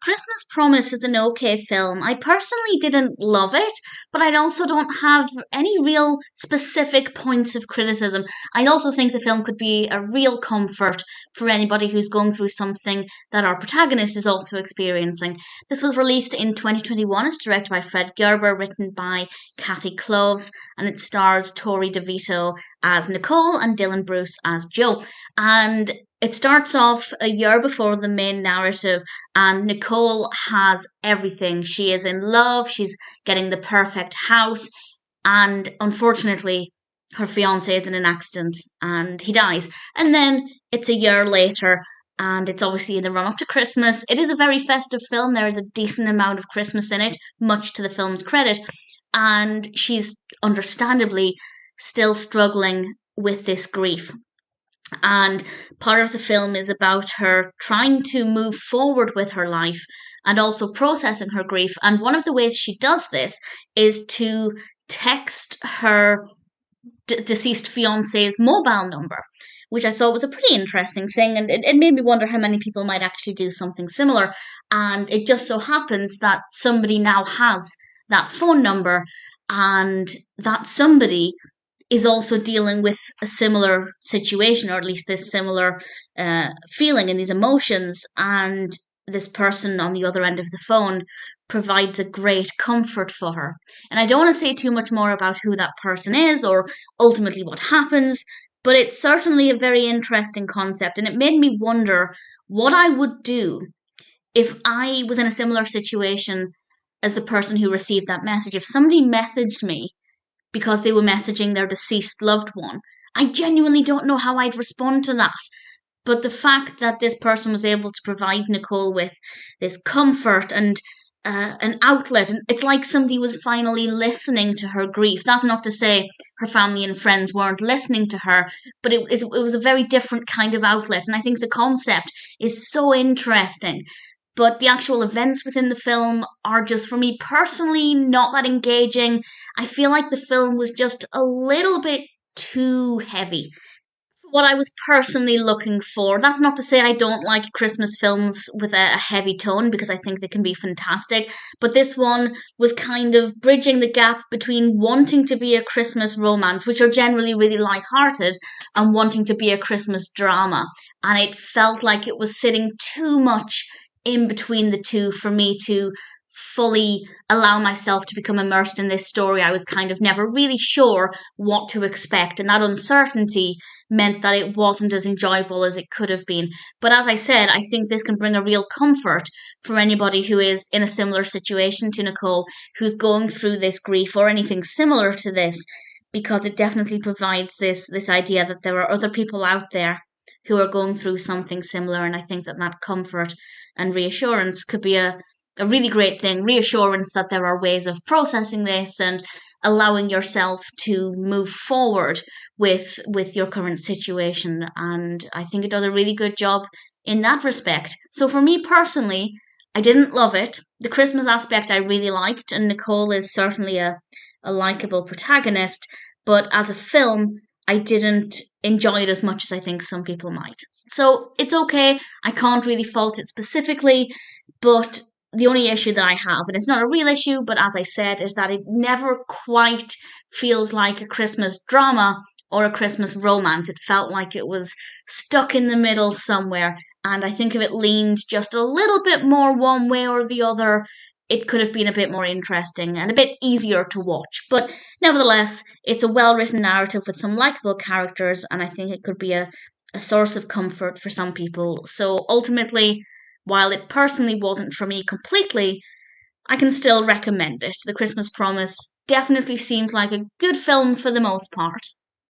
Christmas Promise is an okay film. I personally didn't love it, but I also don't have any real specific points of criticism. I also think the film could be a real comfort for anybody who's going through something that our protagonist is also experiencing. This was released in 2021. It's directed by Fred Gerber, written by Kathy Kloves, and it stars Torrey DeVitto as Nicole and Dylan Bruce as Joe. And it starts off a year before the main narrative, and Nicole has everything. She is in love, she's getting the perfect house, and unfortunately, her fiance is in an accident and he dies. And then it's a year later, and it's obviously in the run up to Christmas. It is a very festive film. There is a decent amount of Christmas in it, much to the film's credit. And she's understandably still struggling with this grief. And part of the film is about her trying to move forward with her life and also processing her grief. And one of the ways she does this is to text her deceased fiance's mobile number, which I thought was a pretty interesting thing. And it made me wonder how many people might actually do something similar. And it just so happens that somebody now has that phone number, and that somebody is also dealing with a similar situation, or at least this similar feeling and these emotions. And this person on the other end of the phone provides a great comfort for her. And I don't want to say too much more about who that person is or ultimately what happens, but it's certainly a very interesting concept. And it made me wonder what I would do if I was in a similar situation as the person who received that message. If somebody messaged me because they were messaging their deceased loved one, I genuinely don't know how I'd respond to that. But the fact that this person was able to provide Nicole with this comfort and an outlet, and it's like somebody was finally listening to her grief. That's not to say her family and friends weren't listening to her, but it was a very different kind of outlet. And I think the concept is so interesting. But the actual events within the film are just, for me personally, not that engaging. I feel like the film was just a little bit too heavy for what I was personally looking for. That's not to say I don't like Christmas films with a heavy tone, because I think they can be fantastic. But this one was kind of bridging the gap between wanting to be a Christmas romance, which are generally really light-hearted, and wanting to be a Christmas drama. And it felt like it was sitting too much in between the two for me to fully allow myself to become immersed in this story. I was kind of never really sure what to expect, and that uncertainty meant that it wasn't as enjoyable as it could have been. But as I said, I think this can bring a real comfort for anybody who is in a similar situation to Nicole, who's going through this grief or anything similar to this, because it definitely provides this idea that there are other people out there who are going through something similar. And I think that comfort and reassurance could be a really great thing. Reassurance that there are ways of processing this and allowing yourself to move forward with your current situation. And I think it does a really good job in that respect. So for me personally, I didn't love it. The Christmas aspect I really liked, and Nicole is certainly a likable protagonist. But as a film, I didn't enjoy it as much as I think some people might. So it's okay. I can't really fault it specifically, but the only issue that I have, and it's not a real issue, but as I said, is that it never quite feels like a Christmas drama or a Christmas romance. It felt like it was stuck in the middle somewhere, and I think if it leaned just a little bit more one way or the other, it could have been a bit more interesting and a bit easier to watch. But nevertheless, it's a well-written narrative with some likable characters, and I think it could be a source of comfort for some people. So ultimately, while it personally wasn't for me completely, I can still recommend it. The Christmas Promise definitely seems like a good film for the most part.